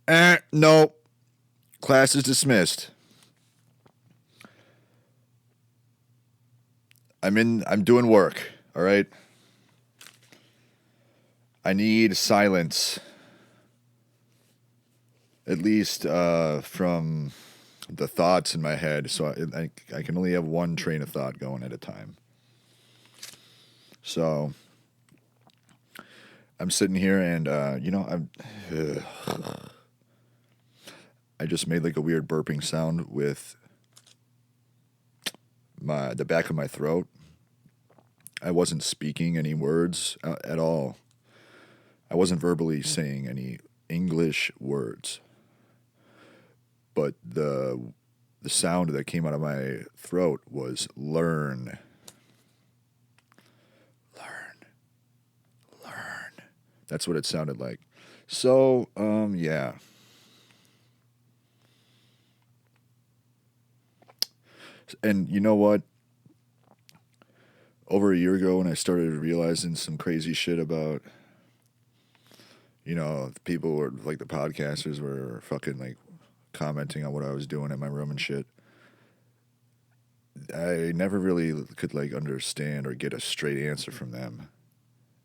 No. Class is dismissed. I'm doing work, all right? I need silence. At least from the thoughts in my head, so I can only have one train of thought going at a time. So I'm sitting here and, I just made like a weird burping sound with the back of my throat. I wasn't speaking any words at all. I wasn't verbally saying any English words. But the sound that came out of my throat was learn. Learn. That's what it sounded like. So, yeah. And you know what? Over a year ago when I started realizing some crazy shit about, the people were like the podcasters were fucking like commenting on what I was doing in my room and shit. I never really could like understand or get a straight answer from them.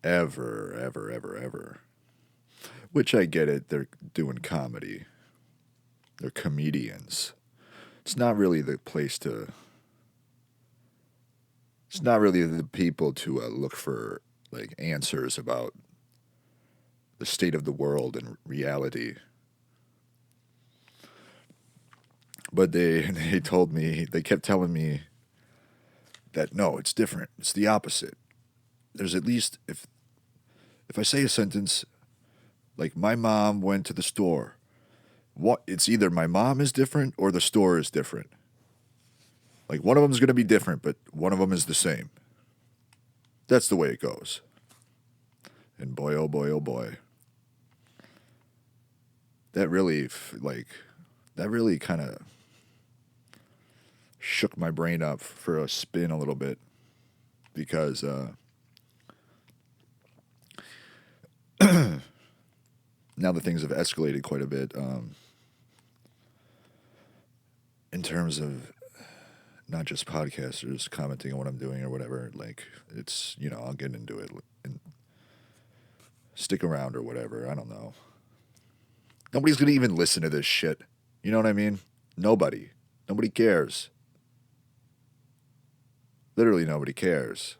Ever, ever, ever, ever. Which I get it, they're doing comedy. They're comedians. It's not really the place to. It's not really the people to look for like answers about the state of the world and reality. But they told me, they kept telling me that no, it's different. It's the opposite. There's at least if I say a sentence like my mom went to the store, it's either my mom is different or the store is different. Like one of them is going to be different, but one of them is the same. That's the way it goes. And boy, oh boy, oh boy. That really kind of shook my brain up for a spin a little bit because now that things have escalated quite a bit in terms of not just podcasters commenting on what I'm doing or whatever. Like it's, I'll get into it and stick around or whatever. I don't know. Nobody's going to even listen to this shit. You know what I mean? Nobody cares. Literally nobody cares.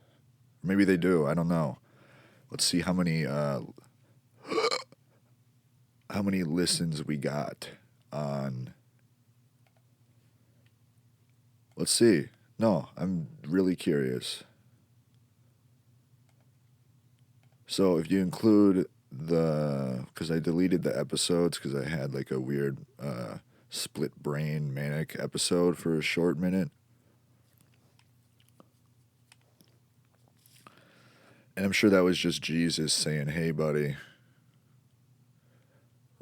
Maybe they do. I don't know. Let's see how many listens we got on. Let's see. No, I'm really curious. So if you include because I deleted the episodes because I had like a weird split brain manic episode for a short minute. And I'm sure that was just Jesus saying, hey, buddy,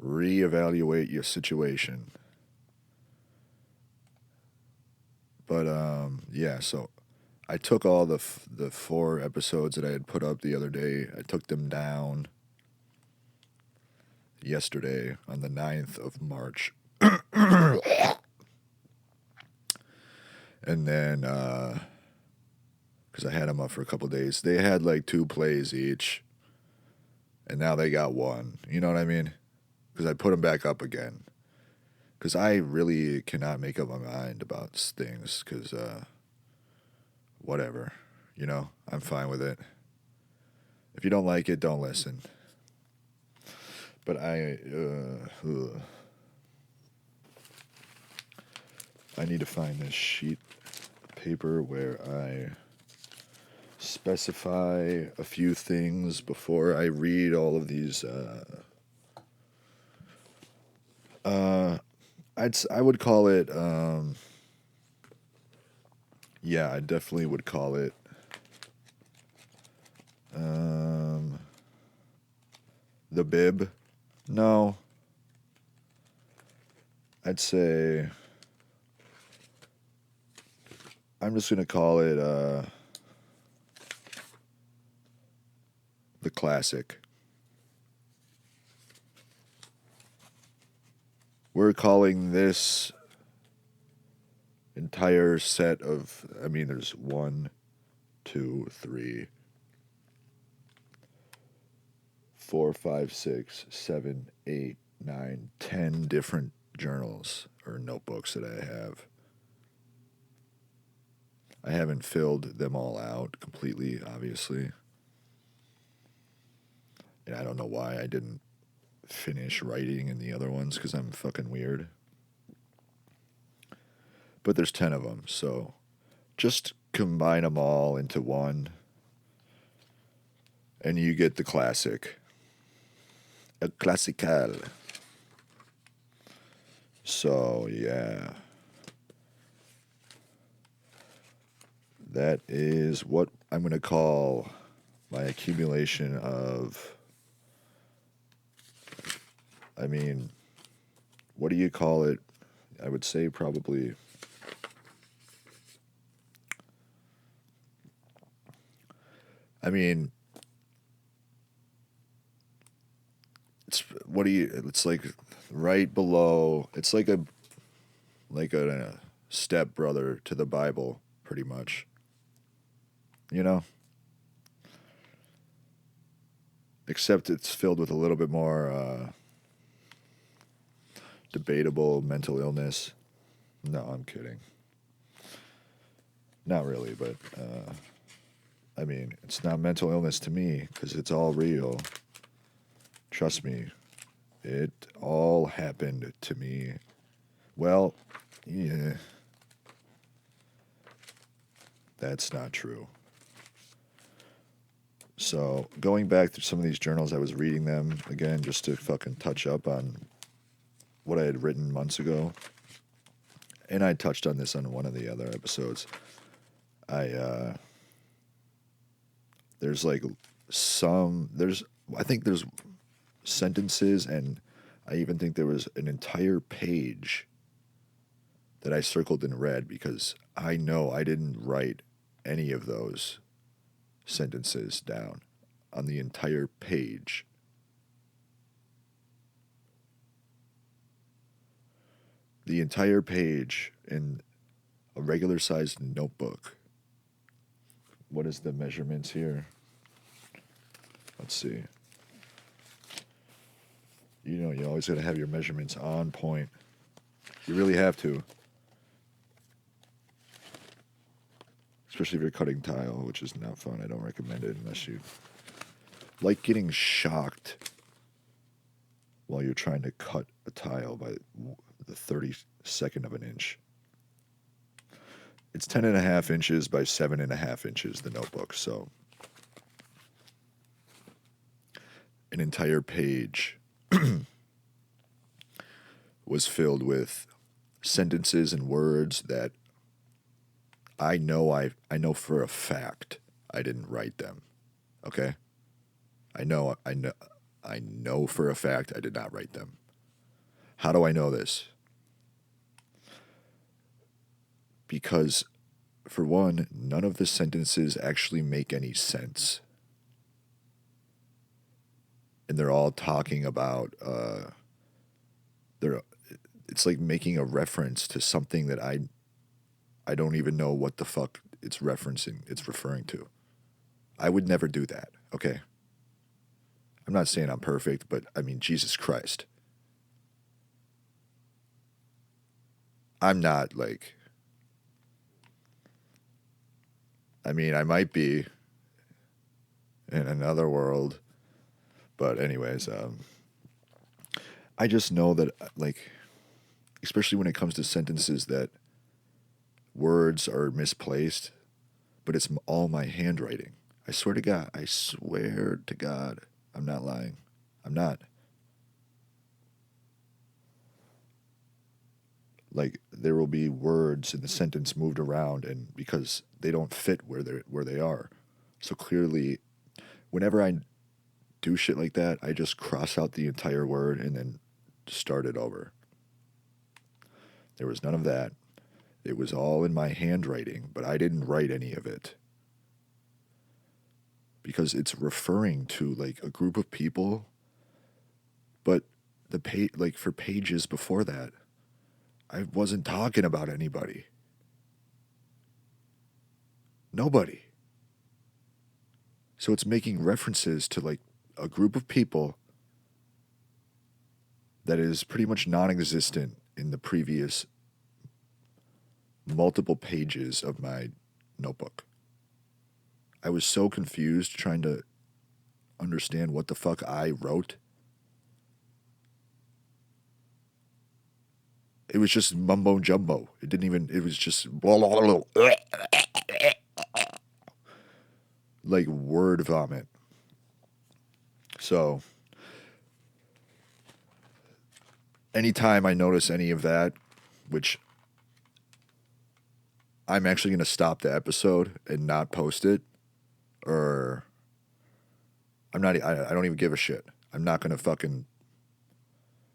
reevaluate your situation. But, yeah, so I took all the 4 episodes that I had put up the other day. I took them down yesterday on the 9th of March. And then, because I had them up for a couple days, they had like 2 plays each. And now they got 1. You know what I mean? Because I put them back up again. Because I really cannot make up my mind about things. Because, whatever. I'm fine with it. If you don't like it, don't listen. But I need to find this sheet of paper where I specify a few things before I read all of these. I would call it. Yeah, I definitely would call it. The bib. No. I'd say. I'm just gonna call it the classic. we're calling this entire set of, I mean, there's 1, 2, 3, 4, 5, 6, 7, 8, 9, 10 different journals or notebooks that I have. I haven't filled them all out completely, obviously. And I don't know why I didn't finish writing in the other ones, because I'm fucking weird. But there's 10 of them, so just combine them all into one, and you get the classic. El Clasical. So, yeah. That is what I'm going to call my accumulation of, I mean, what do you call it? I would say probably, I mean, it's like right below, it's like a step brother to the Bible, pretty much. You know? Except it's filled with a little bit more debatable mental illness. No, I'm kidding. Not really, but I mean, it's not mental illness to me, because it's all real. Trust me, it all happened to me. Well, yeah, that's not true. So, going back through some of these journals, I was reading them again just to fucking touch up on what I had written months ago. And I touched on this on one of the other episodes. There's like I think there's sentences, and I even think there was an entire page that I circled in red, because I know I didn't write any of those sentences down on the entire page. The entire page in a regular sized notebook. What is the measurements here? Let's see. You know, you always got to have your measurements on point. You really have to. Especially if you're cutting tile, which is not fun. I don't recommend it unless you like getting shocked while you're trying to cut a tile by the 32nd of an inch. It's 10.5 inches by 7.5 inches, the notebook, so an entire page was filled with sentences and words that I know for a fact I didn't write them. Okay? I know for a fact I did not write them. How do I know this? Because, for one, none of the sentences actually make any sense. And they're all talking about, it's like making a reference to something that I don't even know what the fuck it's referring to. I would never do that, okay? I'm not saying I'm perfect, but I mean, Jesus Christ. I'm not like, I mean, I might be in another world, but anyways, I just know that, like, especially when it comes to sentences that words are misplaced, but it's all my handwriting. I swear to God, I'm not lying. I'm not. Like, there will be words in the sentence moved around, and because they don't fit where they are. So clearly, whenever I do shit like that, I just cross out the entire word and then start it over. There was none of that. It was all in my handwriting, but I didn't write any of it. Because it's referring to, like, a group of people, but like for pages before that, I wasn't talking about anybody. Nobody. So it's making references to like a group of people that is pretty much non-existent in the previous multiple pages of my notebook. I was so confused trying to understand what the fuck I wrote. It was just mumbo jumbo. It was just like word vomit. So anytime I notice any of that, which I'm actually going to stop the episode and not post it, or I don't even give a shit. I'm not going to fucking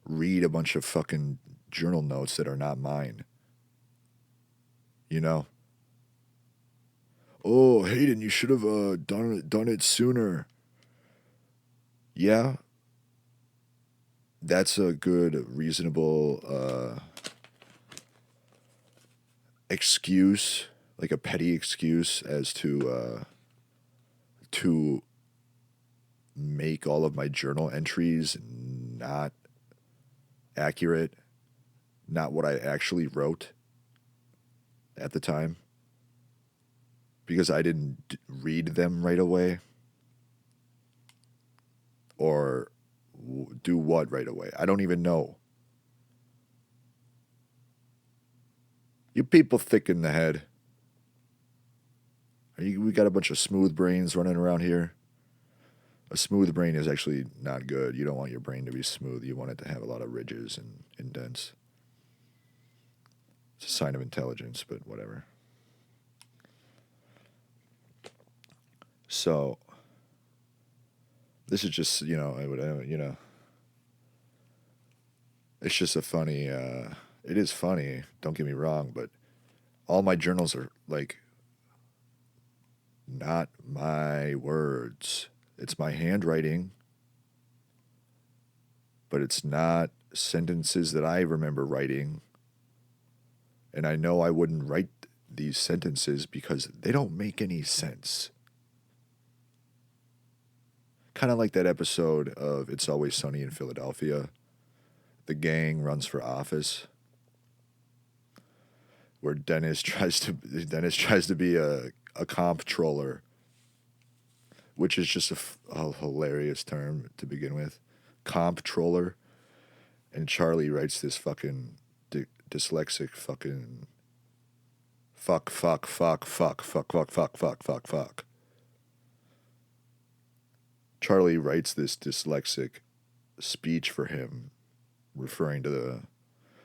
read a bunch of fucking journal notes that are not mine. You know? Oh, Hayden, you should have done it sooner. Yeah. That's a good, reasonable excuse, like a petty excuse as to make all of my journal entries not accurate, not what I actually wrote at the time, because I didn't read them right away. Or do what right away? I don't even know. You people thick in the head. We got a bunch of smooth brains running around here. A smooth brain is actually not good. You don't want your brain to be smooth. You want it to have a lot of ridges and indents. It's a sign of intelligence, but whatever. So, this is just, it's just a funny, it is funny, don't get me wrong, but all my journals are, like, not my words. It's my handwriting, but it's not sentences that I remember writing. And I know I wouldn't write these sentences because they don't make any sense. Kind of like that episode of It's Always Sunny in Philadelphia. The gang runs for office, where Dennis tries to be a comptroller, which is just a hilarious term to begin with, comptroller. And Charlie writes this fucking dyslexic fucking fuck. Charlie writes this dyslexic speech for him, referring to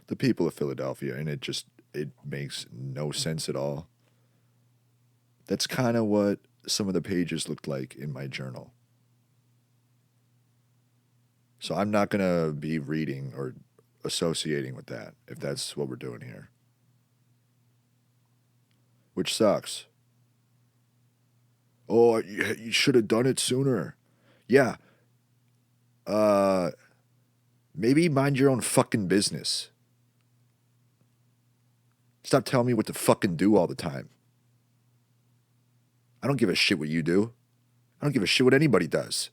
the people of Philadelphia, and it makes no sense at all. That's kind of what some of the pages looked like in my journal. So I'm not going to be reading or associating with that, if that's what we're doing here. Which sucks. Oh, you should have done it sooner. Yeah. Maybe mind your own fucking business. Stop telling me what to fucking do all the time. I don't give a shit what you do. I don't give a shit what anybody does.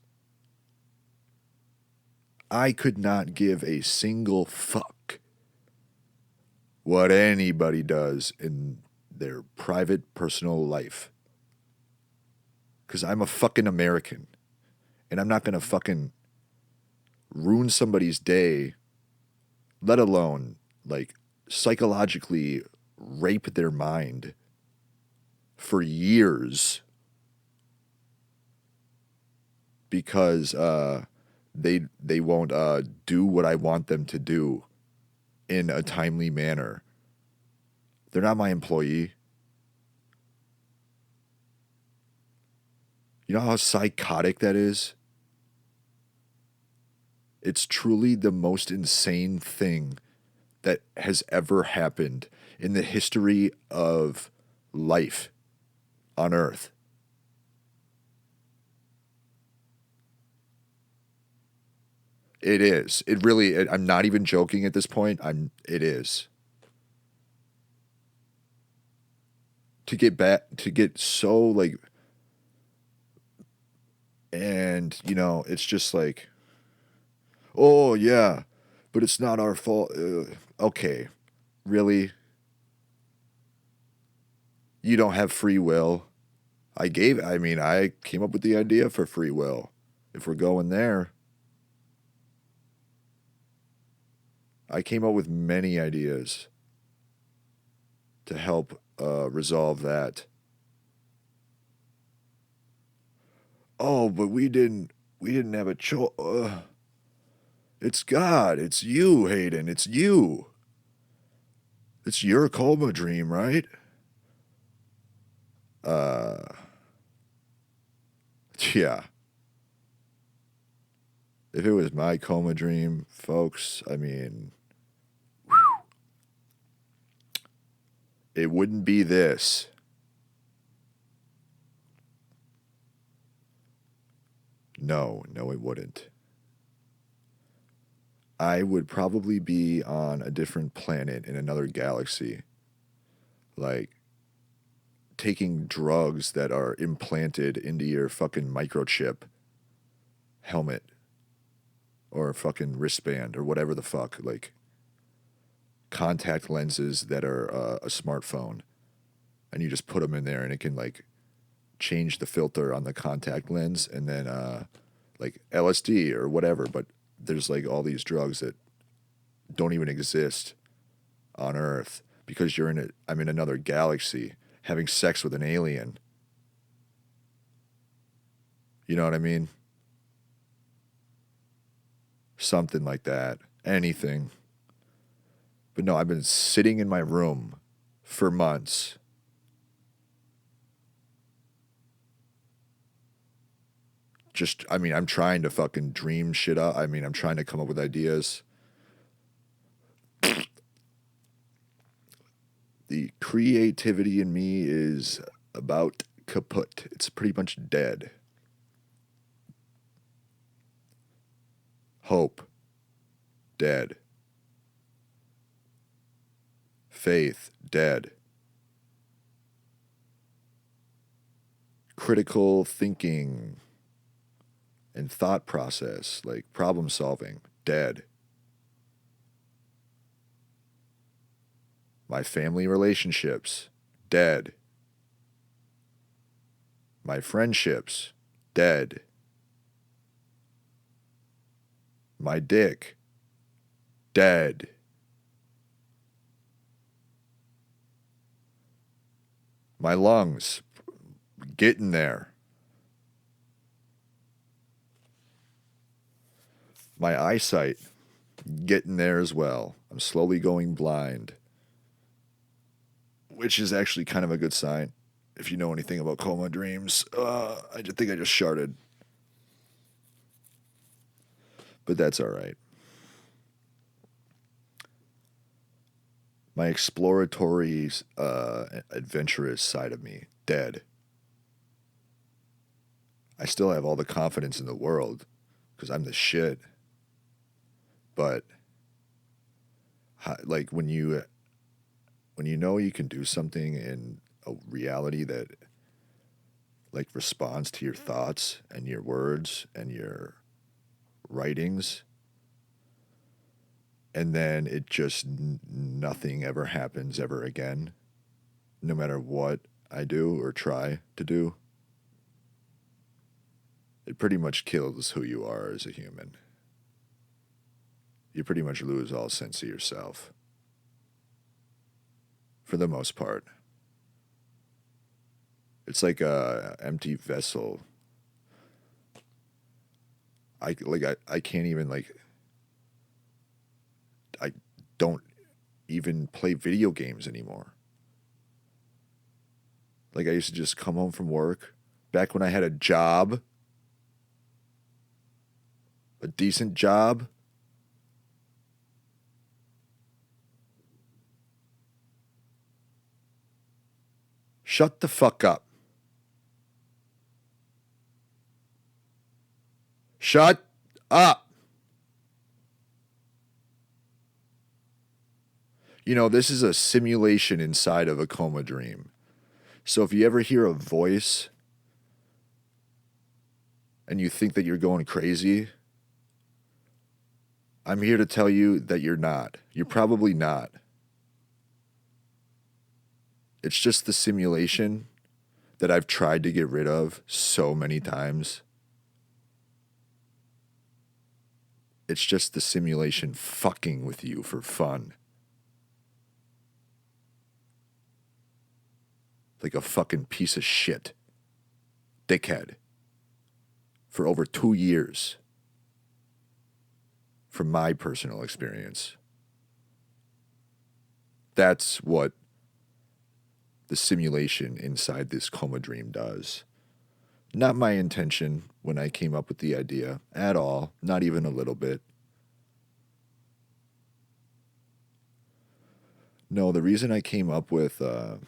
I could not give a single fuck what anybody does in their private, personal life. Because I'm a fucking American. And I'm not going to fucking ruin somebody's day, let alone, like, psychologically rape their mind for years because they won't do what I want them to do in a timely manner. They're not my employee. You know how psychotic that is? It's truly the most insane thing that has ever happened in the history of life on Earth. It is. It really. I'm not even joking at this point. It is. To get back, to get so like, and it's just like, oh yeah, but it's not our fault. Okay, really? You don't have free will? I mean, I came up with the idea for free will. If we're going there, I came up with many ideas to help resolve that. Oh, but we didn't have a choice. It's God. It's you, Hayden. It's you. It's your coma dream, right? Uh, yeah. If it was my coma dream, folks, I mean, it wouldn't be this. No, it wouldn't. I would probably be on a different planet in another galaxy. Like, taking drugs that are implanted into your fucking microchip helmet or fucking wristband or whatever the fuck. Like, contact lenses that are a smartphone. And you just put them in there and it can, like, change the filter on the contact lens and then, like, LSD or whatever. But there's, like, all these drugs that don't even exist on Earth because I'm in another galaxy having sex with an alien. You know what I mean? Something like that. Anything. But no, I've been sitting in my room for months. I mean, I'm trying to fucking dream shit up. I mean, I'm trying to come up with ideas. The creativity in me is about kaput. It's pretty much dead. Hope, dead. Faith, dead. Critical thinking and thought process, like problem solving, dead. My family relationships, dead. My friendships, dead. My dick, dead. My lungs, getting there. My eyesight, getting there as well. I'm slowly going blind, which is actually kind of a good sign. If you know anything about coma dreams, I think I just sharted. But that's all right. My exploratory, adventurous side of me, dead. I still have all the confidence in the world because I'm the shit. But like when you know you can do something in a reality that like responds to your thoughts and your words and your writings, and then it just nothing ever happens ever again, no matter what I do or try to do, it pretty much kills who you are as a human. You pretty much lose all sense of yourself. For the most part. It's like a empty vessel. I can't even I don't even play video games anymore. Like I used to just come home from work back when I had a job, a decent job. Shut the fuck up. Shut up. You know, this is a simulation inside of a coma dream. So if you ever hear a voice and you think that you're going crazy, I'm here to tell you that you're not. You're probably not. It's just the simulation that I've tried to get rid of so many times. It's just the simulation fucking with you for fun. Like a fucking piece of shit. Dickhead. For over 2 years. From my personal experience. That's what the simulation inside this coma dream does. Not my intention when I came up with the idea at all, not even a little bit. No, the reason I came up with, well,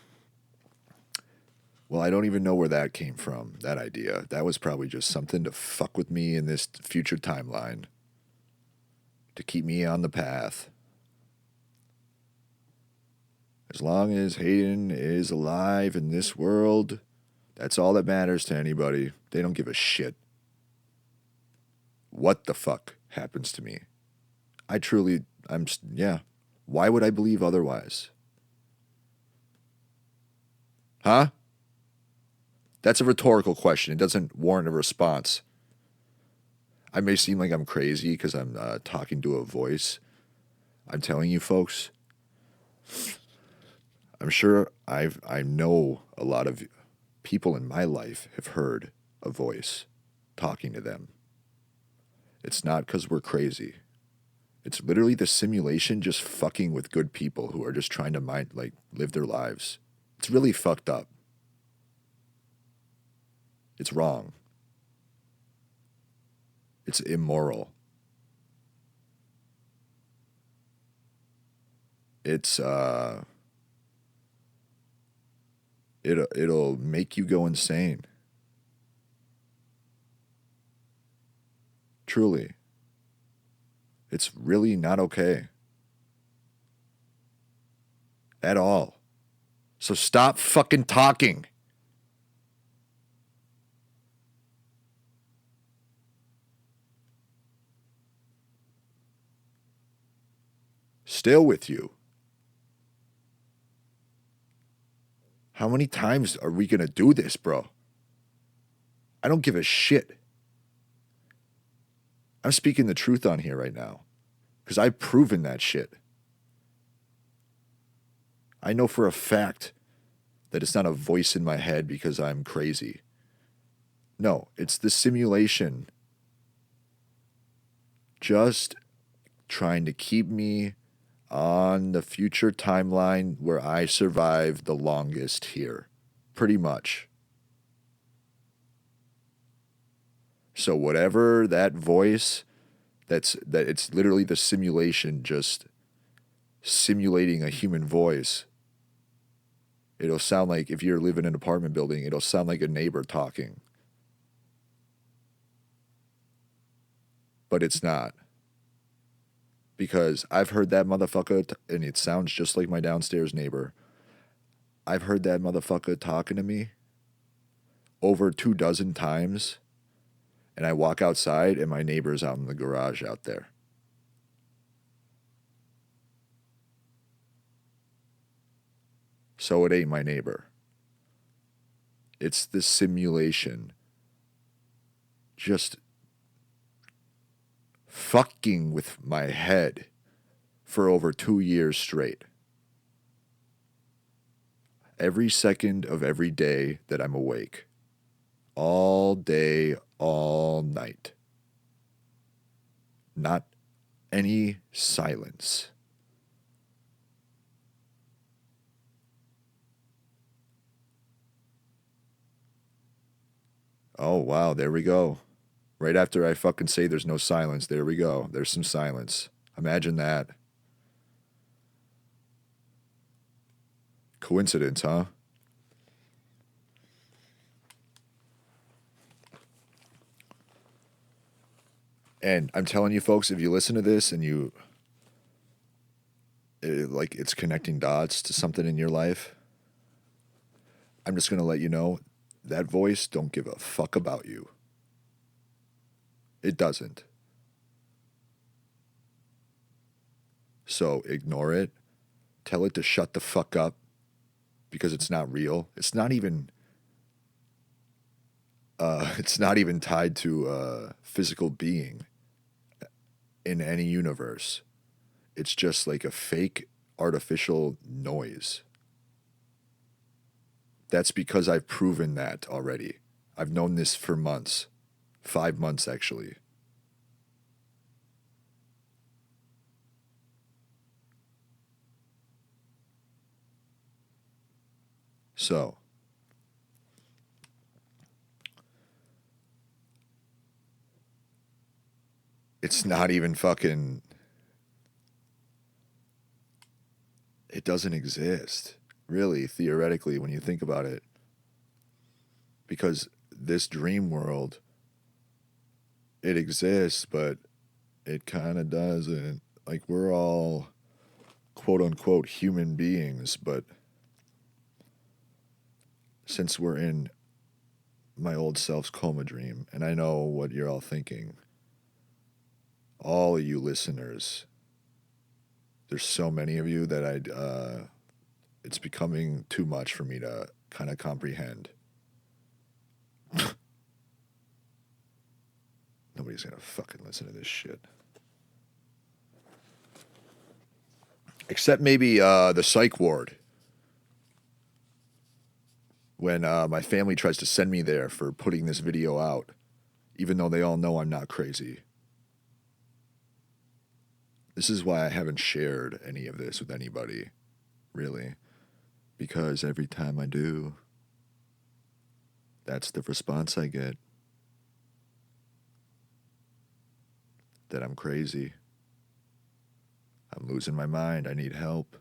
I don't even know where that came from, that idea. That was probably just something to fuck with me in this future timeline, to keep me on the path. As long as Hayden is alive in this world, that's all that matters to anybody. They don't give a shit what the fuck happens to me. Yeah. Why would I believe otherwise? Huh? That's a rhetorical question. It doesn't warrant a response. I may seem like I'm crazy because I'm talking to a voice. I'm telling you, folks, I'm sure I know a lot of people in my life have heard a voice talking to them. It's not because we're crazy. It's literally the simulation just fucking with good people who are just trying to live their lives. It's really fucked up. It's wrong. It's immoral. It's it'll make you go insane. Truly. It's really not okay. At all. So stop fucking talking. Still with you. How many times are we going to do this, bro? I don't give a shit. I'm speaking the truth on here right now. Because I've proven that shit. I know for a fact that it's not a voice in my head because I'm crazy. No, it's the simulation just trying to keep me on the future timeline where I survive the longest here. Pretty much. So whatever that voice, that it's literally the simulation just simulating a human voice. It'll sound like, if you're living in an apartment building, it'll sound like a neighbor talking. But it's not. Because I've heard that motherfucker, and it sounds just like my downstairs neighbor. I've heard that motherfucker talking to me over 24 times, and I walk outside, and my neighbor's out in the garage out there. So it ain't my neighbor. It's the simulation. Just fucking with my head for over 2 years straight. Every second of every day that I'm awake. All day, all night. Not any silence. Oh, wow, there we go. Right after I fucking say there's no silence, there we go. There's some silence. Imagine that. Coincidence, huh? And I'm telling you, folks, if you listen to this and you like it's connecting dots to something in your life, I'm just going to let you know that voice don't give a fuck about you. It doesn't. So ignore it. Tell it to shut the fuck up because it's not real. It's not even tied to a physical being in any universe. It's just like a fake artificial noise. That's because I've proven that already. I've known this for months. 5 months, actually. So, it's not even fucking... It doesn't exist, really, theoretically, when you think about it. Because this dream world, it exists, but it kind of doesn't. Like, we're all quote-unquote human beings, but since we're in my old self's coma dream, and I know what you're all thinking, all of you listeners, there's so many of you that it's becoming too much for me to kind of comprehend. Nobody's gonna fucking listen to this shit. Except maybe the psych ward. When my family tries to send me there for putting this video out, even though they all know I'm not crazy. This is why I haven't shared any of this with anybody, really. Because every time I do, that's the response I get. That I'm crazy. I'm losing my mind. I need help.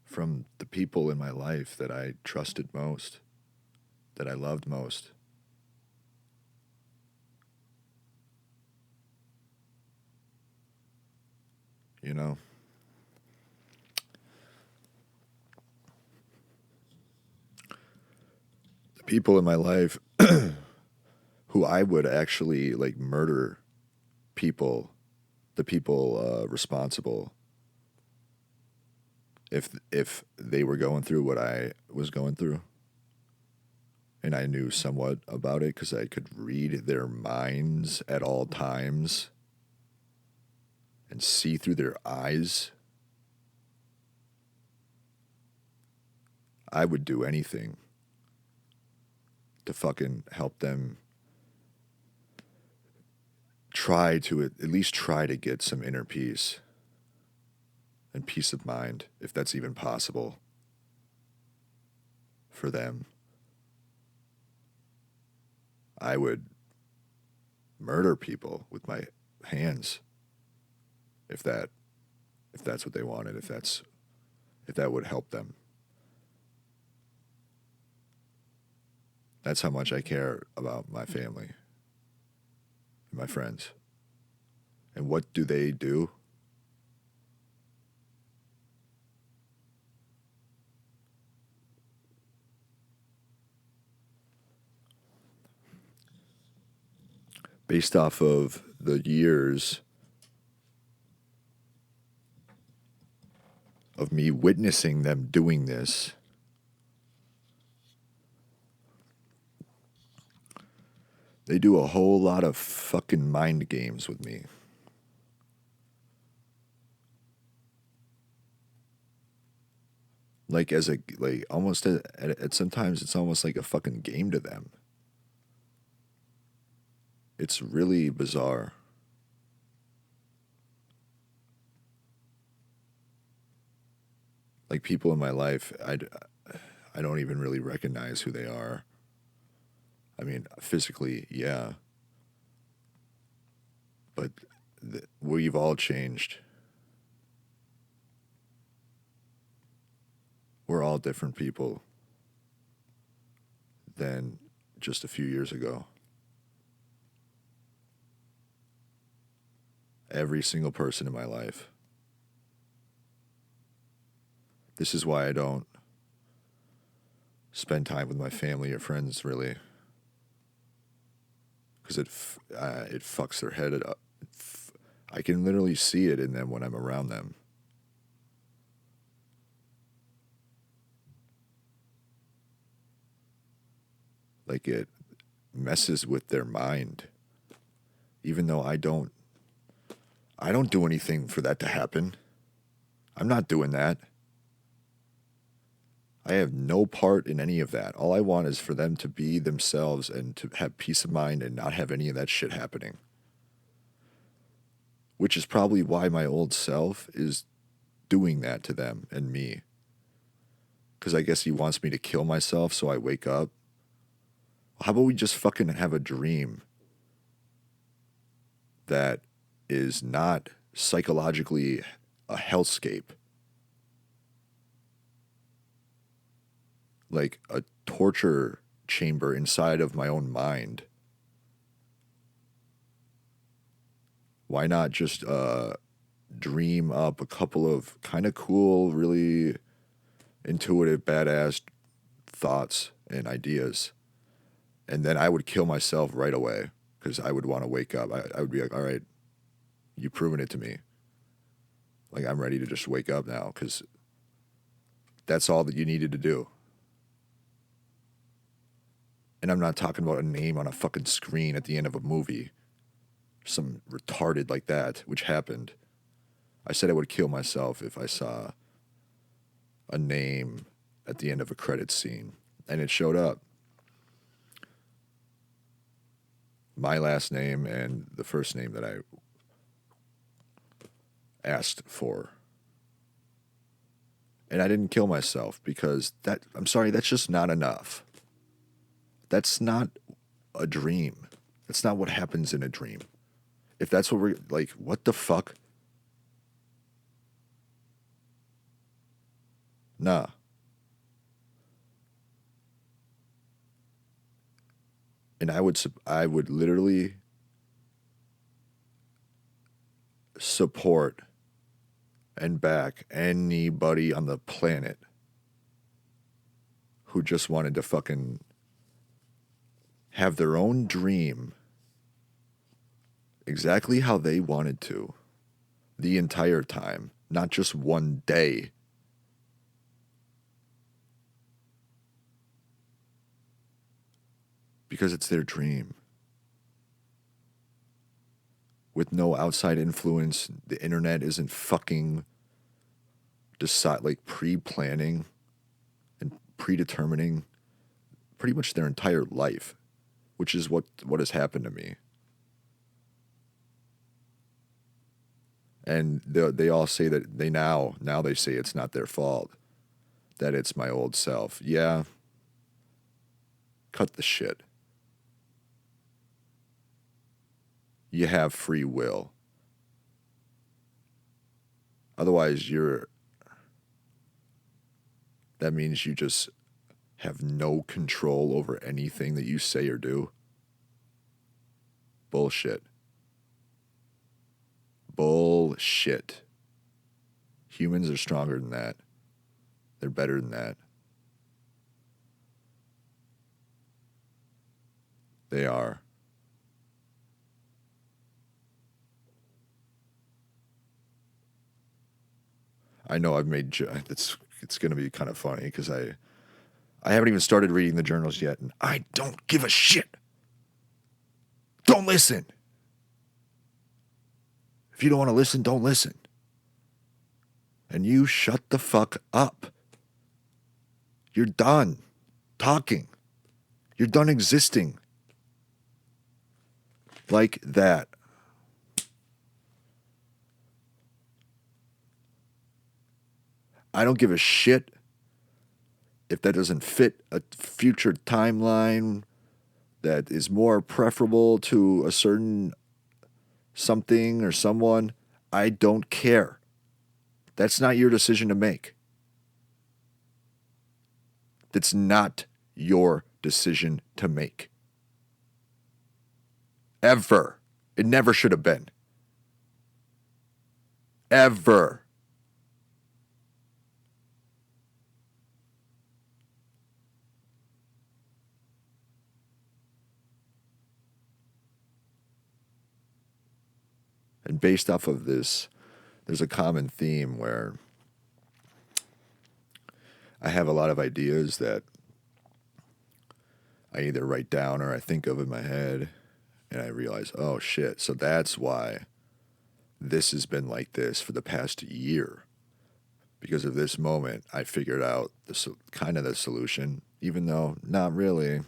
From the people in my life that I trusted most, that I loved most. You know? The people in my life who I would actually like murder people, the people responsible, if they were going through what I was going through. And I knew somewhat about it because I could read their minds at all times and see through their eyes. I would do anything to fucking help them try to at least try to get some inner peace and peace of mind, if that's even possible for them. I would murder people with my hands if that's what they wanted, if that would help them. That's how much I care about my family and my friends. And what do they do? Based off of the years of me witnessing them doing this, they do a whole lot of fucking mind games with me. Like almost at sometimes it's almost like a fucking game to them. It's really bizarre. Like people in my life, I don't even really recognize who they are. I mean, physically, yeah. But we've all changed. We're all different people than just a few years ago. every single person in my life. This is why I don't spend time with my family or friends, really. Because it fucks their head up. I can literally see it in them when I'm around them. Like, it messes with their mind. Even though I don't do anything for that to happen. I'm not doing that. I have no part in any of that. All I want is for them to be themselves and to have peace of mind and not have any of that shit happening. Which is probably why my old self is doing that to them and me. Because I guess he wants me to kill myself so I wake up. How about we just fucking have a dream that is not psychologically a hellscape? Like a torture chamber inside of my own mind. Why not just dream up a couple of kind of cool, really intuitive, badass thoughts and ideas? And then I would kill myself right away because I would want to wake up. I would be like, all right, you've proven it to me. Like, I'm ready to just wake up now because that's all that you needed to do. And I'm not talking about a name on a fucking screen at the end of a movie. Some retarded like that, which happened. I said I would kill myself if I saw a name at the end of a credits scene. And it showed up. My last name and the first name that I asked for. And I didn't kill myself because I'm sorry, that's just not enough. That's not a dream. That's not what happens in a dream. If that's what we're like, what the fuck? Nah. And I would literally support and back anybody on the planet who just wanted to fucking have their own dream exactly how they wanted to the entire time, not just one day. Because it's their dream. With no outside influence, the internet isn't fucking pre-planning and predetermining pretty much their entire life, which is what has happened to me. And they all say that now they say it's not their fault, that it's my old self. Yeah. Cut the shit. You have free will. Otherwise, that means you just have no control over anything that you say or do. Bullshit. Bullshit. Humans are stronger than that. They're better than that. They are. I know I've made it's going to be kind of funny because I haven't even started reading the journals yet, and I don't give a shit. Don't listen. If you don't want to listen, don't listen. And you shut the fuck up. You're done talking. You're done existing. Like that. I don't give a shit if that doesn't fit a future timeline that is more preferable to a certain something or someone. I don't care. That's not your decision to make. That's not your decision to make. Ever. It never should have been. Ever. And based off of this, there's a common theme where I have a lot of ideas that I either write down or I think of in my head, and I realize, oh shit, so that's why this has been like this for the past year. Because of this moment, I figured out kind of the solution, even though not really,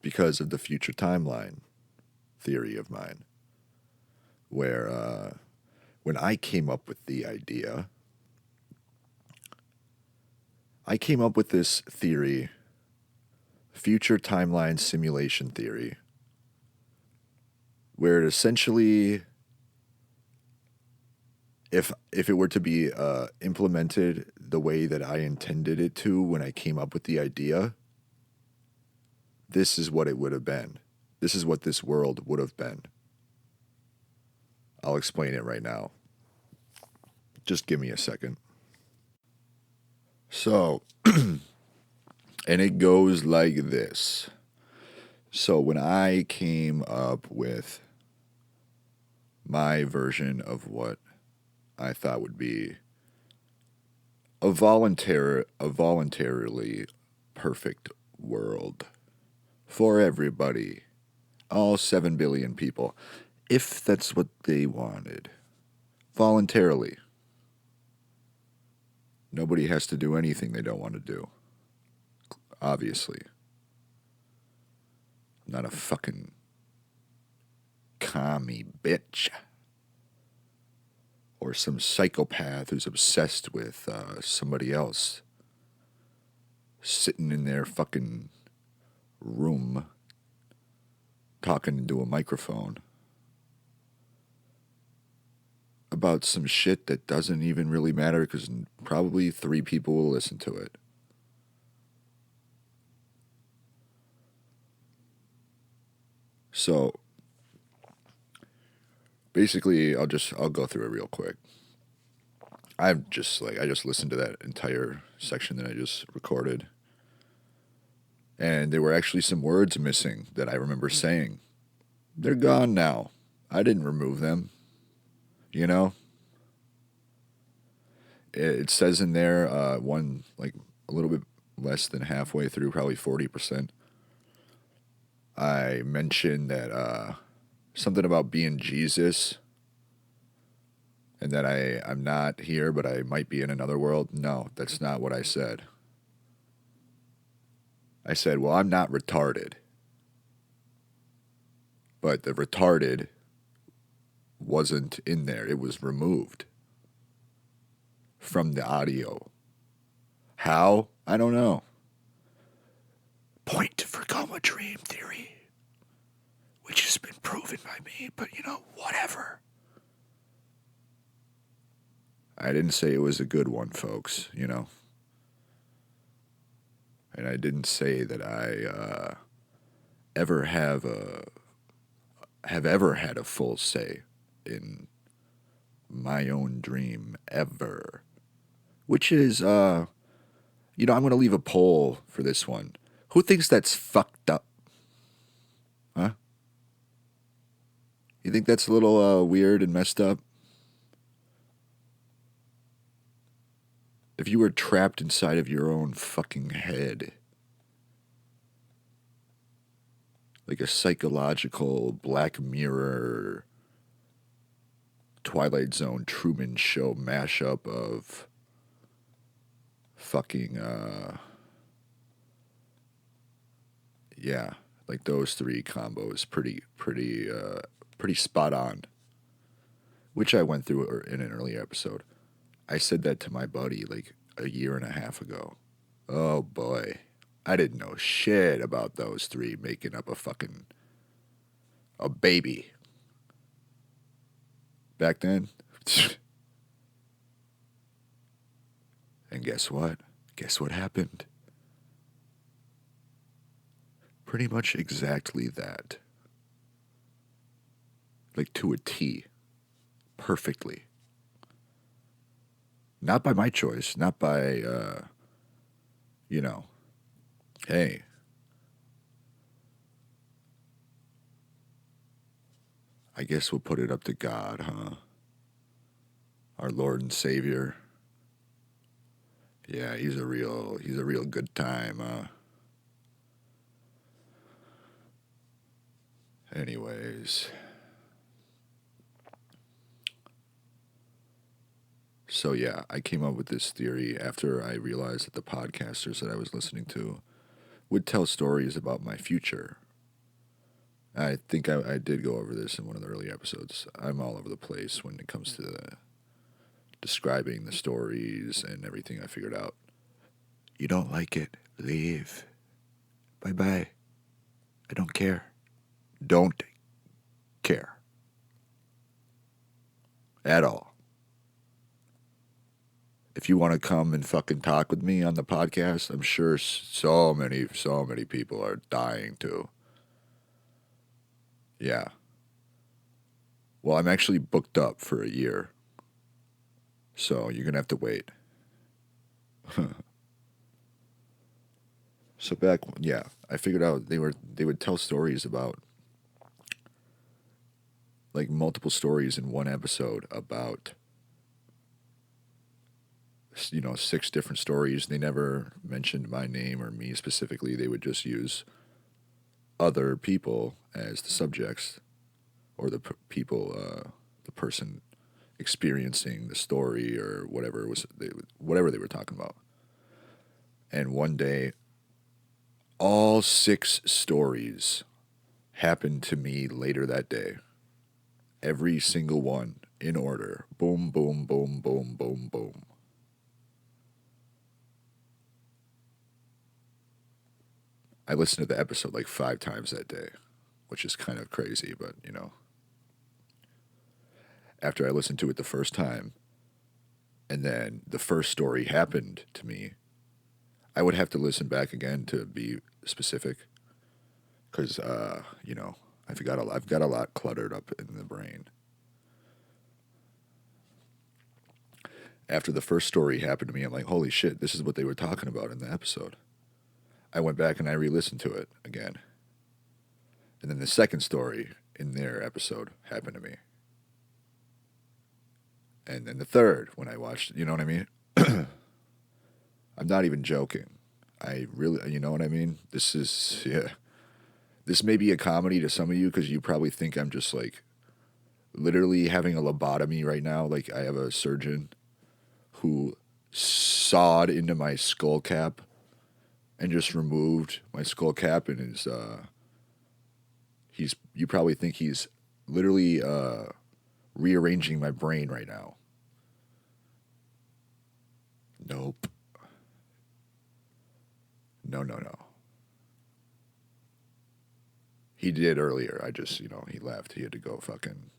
because of the future timeline theory of mine, where when I came up with the idea, I came up with this theory, future timeline simulation theory, where it essentially, if it were to be implemented the way that I intended it to when I came up with the idea, this is what it would have been. This is what this world would have been. I'll explain it right now. Just give me a second. So, and it goes like this. So when I came up with my version of what I thought would be a voluntarily perfect world for everybody, all 7 billion people, if that's what they wanted, voluntarily. Nobody has to do anything they don't want to do, obviously. I'm not a fucking commie bitch. Or some psychopath who's obsessed with somebody else sitting in their fucking room talking into a microphone about some shit that doesn't even really matter because probably 3 people will listen to it. So basically, I'll go through it real quick. I just listened to that entire section that I just recorded, and there were actually some words missing that I remember saying. They're gone now. I didn't remove them. You know? It says in there, a little bit less than halfway through, probably 40%. I mentioned that something about being Jesus, and that I'm not here, but I might be in another world. No, that's not what I said. I said, well, I'm not retarded. But the retarded wasn't in there. It was removed from the audio. How? I don't know. Point for Coma dream theory, which has been proven by me, but whatever. I didn't say it was a good one, folks, And I didn't say that I ever have ever had a full say in my own dream, ever. Which is, I'm going to leave a poll for this one. Who thinks that's fucked up? Huh? You think that's a little weird and messed up? If you were trapped inside of your own fucking head, like a psychological Black Mirror, Twilight Zone, Truman Show mashup of fucking, like those 3 combos, pretty spot on, which I went through in an earlier episode. I said that to my buddy like a year and a half ago. Oh boy. I didn't know shit about those 3 making up a baby. Back then. And guess what? Guess what happened? Pretty much exactly that. like to a T, perfectly. Not by my choice, not by, hey, I guess we'll put it up to God, huh? Our Lord and Savior. Yeah, he's a real good time, Anyways. So yeah, I came up with this theory after I realized that the podcasters that I was listening to would tell stories about my future. I think I did go over this in one of the early episodes. I'm all over the place when it comes to describing the stories and everything I figured out. You don't like it? Leave. Bye-bye. I don't care. Don't care. At all. If you want to come and fucking talk with me on the podcast, I'm sure so many people are dying to. Yeah. Well, I'm actually booked up for a year. So you're going to have to wait. So I figured out they would tell stories about, like, multiple stories in one episode about, 6 different stories. They never mentioned my name or me specifically. They would just use other people as the subjects, or the the person experiencing the story or whatever whatever they were talking about. And one day, all 6 stories happened to me later that day. Every single one in order. Boom, boom, boom, boom, boom, boom. I listened to the episode like 5 times that day, which is kind of crazy, but, after I listened to it the first time, and then the first story happened to me, I would have to listen back again to be specific, because, I've got a lot cluttered up in the brain. After the first story happened to me, I'm like, holy shit, this is what they were talking about in the episode. I went back and I re-listened to it again. And then the second story in their episode happened to me. And then the third, when I watched it, you know what I mean? I'm not even joking. I really, you know what I mean? This may be a comedy to some of you, because you probably think I'm just like literally having a lobotomy right now. Like, I have a surgeon who sawed into my skull cap and just removed my skull cap, and you probably think he's literally rearranging my brain right now. Nope. No. He did earlier. I just, he left. He had to go fucking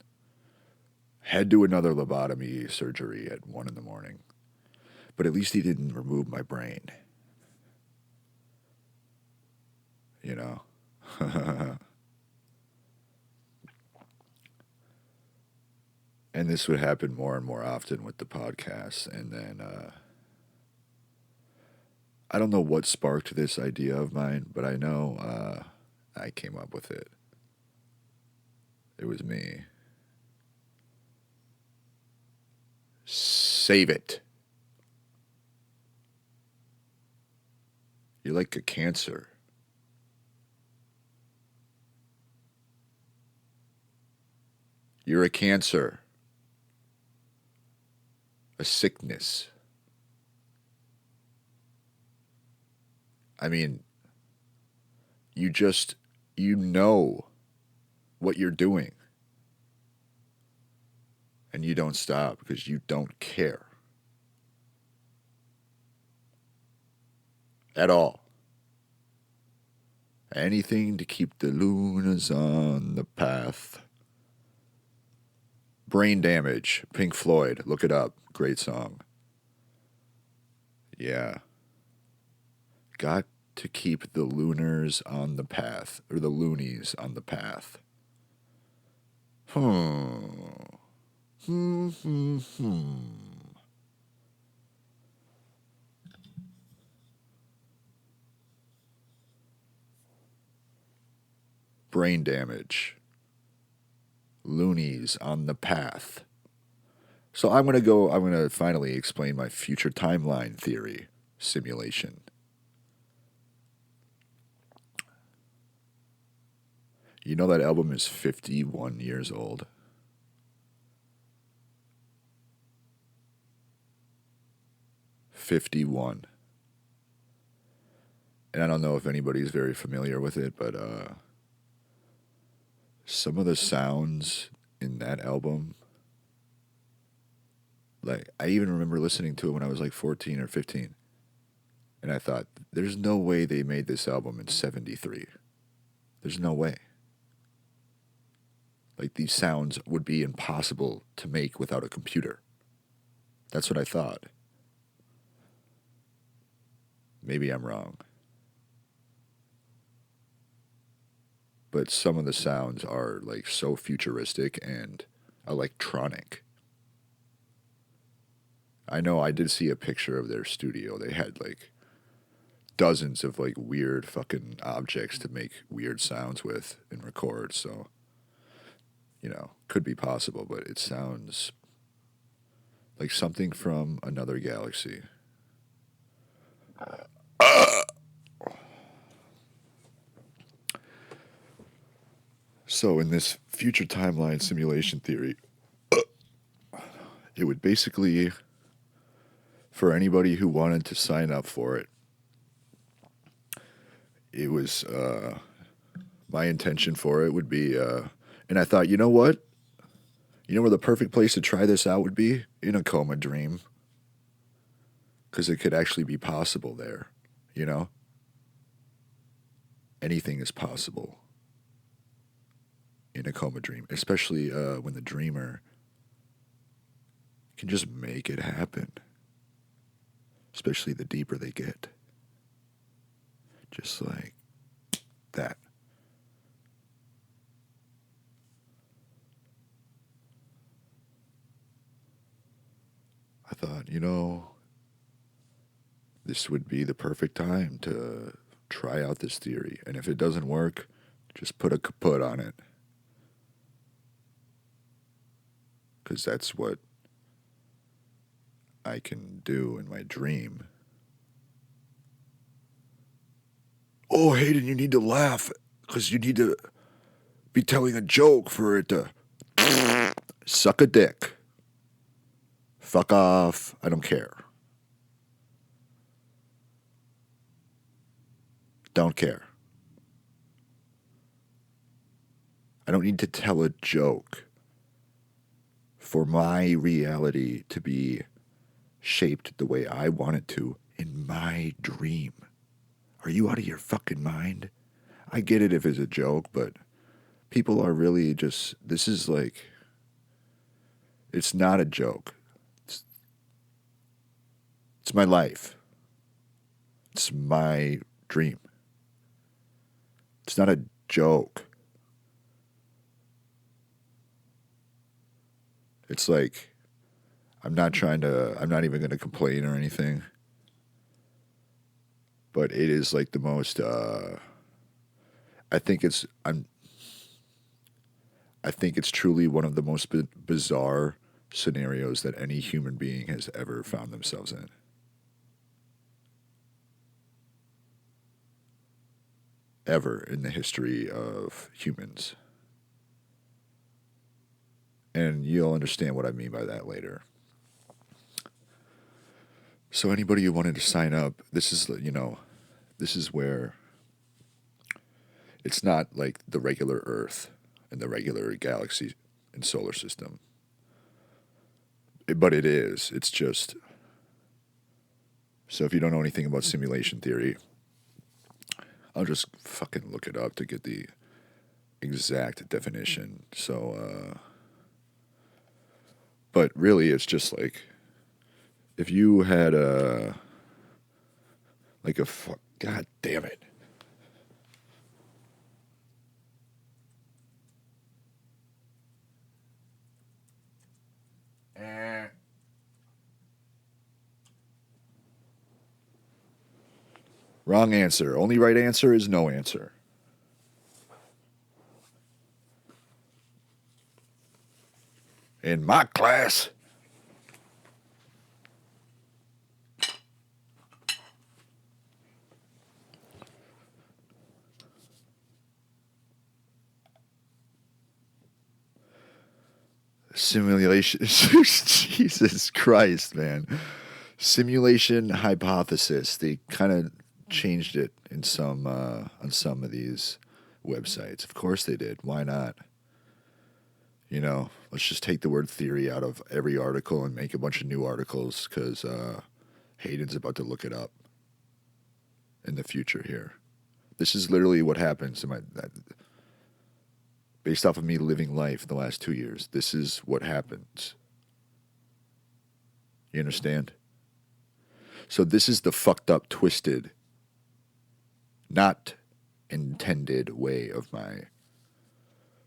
head to another lobotomy surgery at 1 a.m. But at least he didn't remove my brain. And this would happen more and more often with the podcast. And then, I don't know what sparked this idea of mine, but I know I came up with it. It was me. Save it. You're like a cancer. You're a cancer. A sickness. I mean, you know what you're doing. And you don't stop because you don't care. At all. Anything to keep the Lunas on the path. Brain Damage, Pink Floyd. Look it up. Great song. Yeah. Got to keep the Lunars on the path. Or the Loonies on the path. Hmm. Hmm. Hmm. Hmm. Brain damage. Loonies on the path. So I'm going to finally explain my future timeline theory simulation. You know that album is 51 years old? 51. And I don't know if anybody's very familiar with it, but some of the sounds in that album, like, I even remember listening to it when I was like 14 or 15. And I thought, there's no way they made this album in 73. There's no way. Like, these sounds would be impossible to make without a computer. That's what I thought. Maybe I'm wrong. But some of the sounds are like so futuristic and electronic. I know I did see a picture of their studio. They had like dozens of like weird fucking objects to make weird sounds with and record. So, could be possible, but it sounds like something from another galaxy. So, in this future timeline simulation theory, it would basically, for anybody who wanted to sign up for it, it was my intention for it would be, and I thought, you know what? You know where the perfect place to try this out would be? In a coma dream. Because it could actually be possible there, you know? Anything is possible in a coma dream, especially when the dreamer can just make it happen, especially the deeper they get. Just like that. I thought, this would be the perfect time to try out this theory. And if it doesn't work, just put a kaput on it. Because that's what I can do in my dream. Oh, Hayden, you need to laugh because you need to be telling a joke for it to suck a dick. Fuck off. I don't care. Don't care. I don't need to tell a joke for my reality to be shaped the way I want it to in my dream. Are you out of your fucking mind? I get it if it's a joke, but people are really just, this is like, it's not a joke. It's my life. It's my dream. It's not a joke. It's like, I'm not even going to complain or anything. But it is like the most, I think it's truly one of the most bizarre scenarios that any human being has ever found themselves in. Ever in the history of humans. And you'll understand what I mean by that later. So anybody who wanted to sign up, this is where it's not like the regular Earth and the regular galaxy and solar system. But it is. It's just, so if you don't know anything about simulation theory, I'll just fucking look it up to get the exact definition. So, but really it's just like, if you had God damn it. Wrong answer. Only right answer is no answer. In my class. Simulation. Jesus Christ, man. Simulation hypothesis. They kind of changed it in some on some of these websites. Of course they did. Why not? You know, let's just take the word theory out of every article and make a bunch of new articles because Hayden's about to look it up in the future here. This is literally what happens in based off of me living life the last 2 years. This is what happens. You understand? So this is the fucked up, twisted, not intended way of my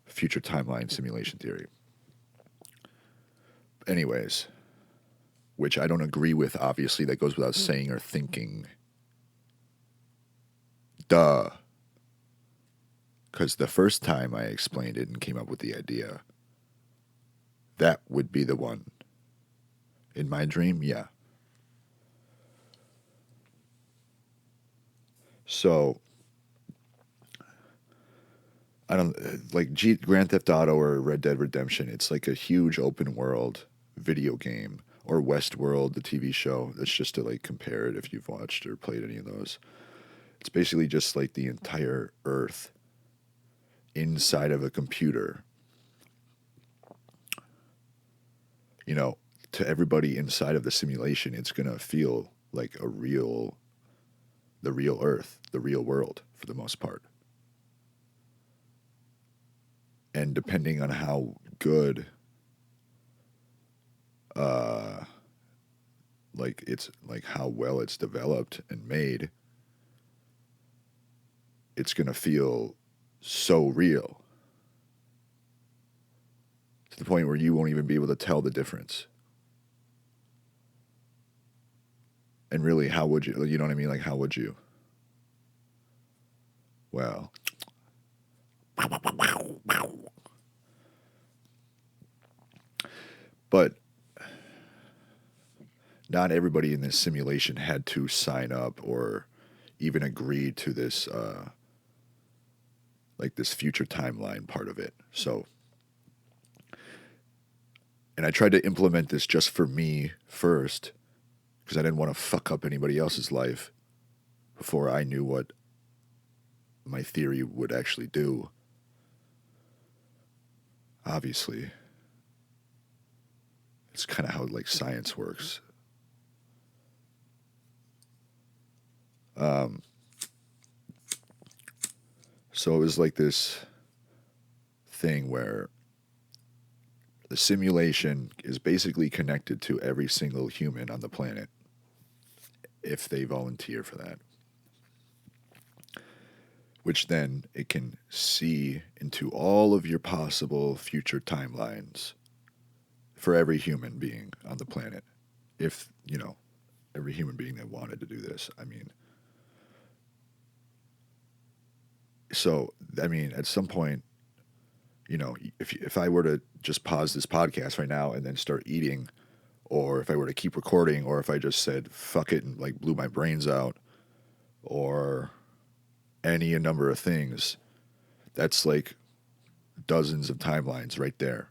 future timeline simulation theory. Anyways, which I don't agree with, obviously, that goes without saying or thinking. Duh. Because the first time I explained it and came up with the idea, that would be the one. In my dream, yeah. So, I don't, like Grand Theft Auto or Red Dead Redemption, it's like a huge open world video game. Or Westworld, the TV show. That's just to like compare it if you've watched or played any of those. It's basically just like the entire Earth inside of a computer. You know, to everybody inside of the simulation, it's going to feel like the real Earth, the real world for the most part. And depending on how good, like how well it's developed and made, it's going to feel so real to the point where you won't even be able to tell the difference. And really, how would you? You know what I mean? Like, how would you? Well, but not everybody in this simulation had to sign up or even agree to this, like this future timeline part of it. So, and I tried to implement this just for me first, because I didn't want to fuck up anybody else's life before I knew what my theory would actually do. Obviously, it's kind of how like science works. So it was like this thing where the simulation is basically connected to every single human on the planet if they volunteer for that. Which then it can see into all of your possible future timelines for every human being on the planet. If, you know, every human being that wanted to do this, I mean. So, I mean, at some point, you know, if I were to just pause this podcast right now and then start eating, or if I were to keep recording, or if I just said, fuck it, and like blew my brains out, or any number of things, that's like dozens of timelines right there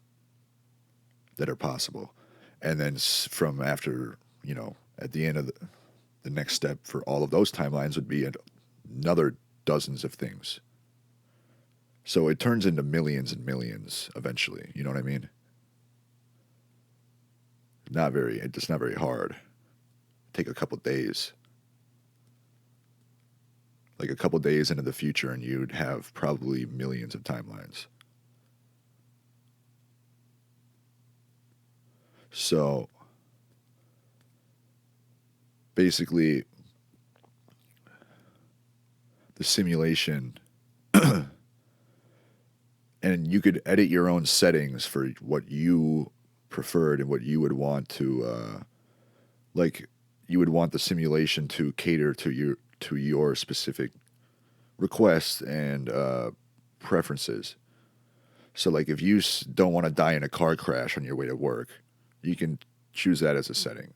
that are possible. And then from after, you know, at the end of the next step for all of those timelines would be another dozens of things. So it turns into millions and millions eventually. You know what I mean? It's not very hard. Take a couple days. Like a couple days into the future and you'd have probably millions of timelines. So basically the simulation and you could edit your own settings for what you preferred and what you would want to like you would want the simulation to cater to to your specific requests and preferences. So, like, if you don't want to die in a car crash on your way to work, you can choose that as a setting.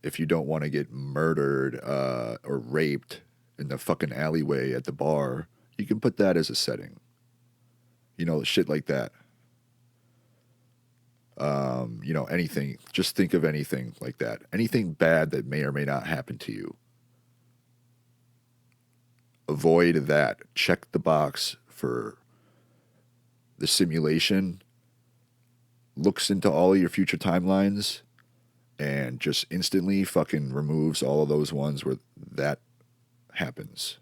If you don't want to get murdered or raped in the fucking alleyway at the bar, you can put that as a setting. You know, shit like that. You know, anything. Just think of anything like that. Anything bad that may or may not happen to you. Avoid that. Check the box for the simulation. Looks into all of your future timelines and just instantly fucking removes all of those ones where that happens.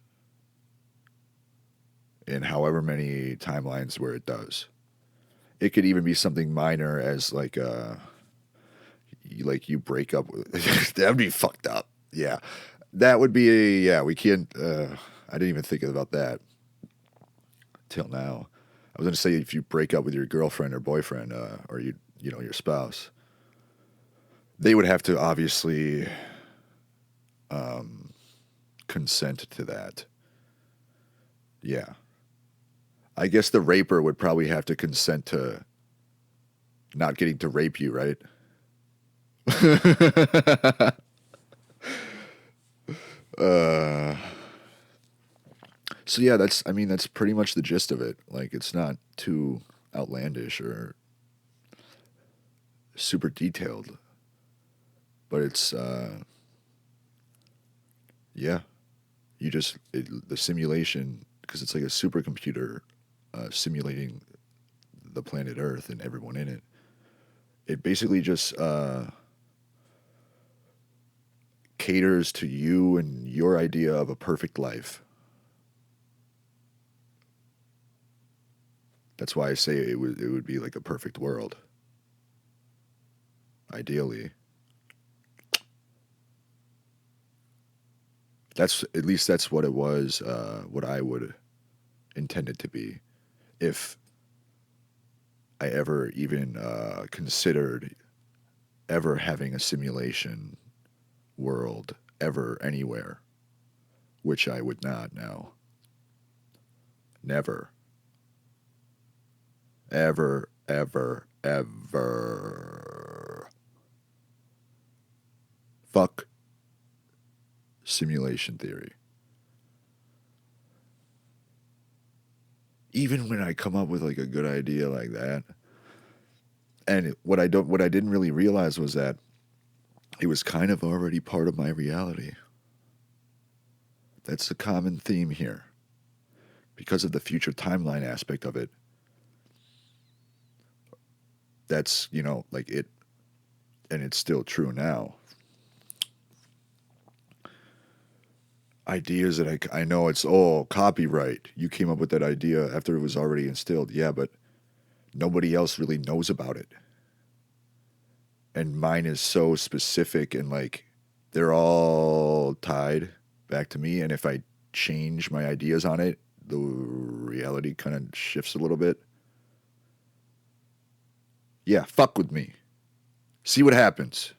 In however many timelines where it does. It could even be something minor as like you break up with that'd be fucked up. Yeah. That would be we can't I didn't even think about that till now. I was gonna say if you break up with your girlfriend or boyfriend or you know your spouse, they would have to obviously consent to that. Yeah. I guess the raper would probably have to consent to not getting to rape you, right? So yeah, that's pretty much the gist of it. Like, it's not too outlandish or super detailed, but it's yeah, the simulation, because it's like a supercomputer simulating the planet Earth and everyone in it. It basically just caters to you and your idea of a perfect life. That's why I say it would be like a perfect world. Ideally. That's what it was, what I would intend it to be, if I ever even considered ever having a simulation world ever anywhere, which I would not now. Never. Ever, ever, ever. Fuck simulation theory. Even when I come up with like a good idea like that, and what I didn't really realize was that it was kind of already part of my reality. That's the common theme here. Because of the future timeline aspect of it, that's, you know, like it, and it's still true now. Ideas that I know it's, copyright. You came up with that idea after it was already instilled. Yeah, but nobody else really knows about it. And mine is so specific and like they're all tied back to me. And if I change my ideas on it, the reality kind of shifts a little bit. Yeah, fuck with me. See what happens.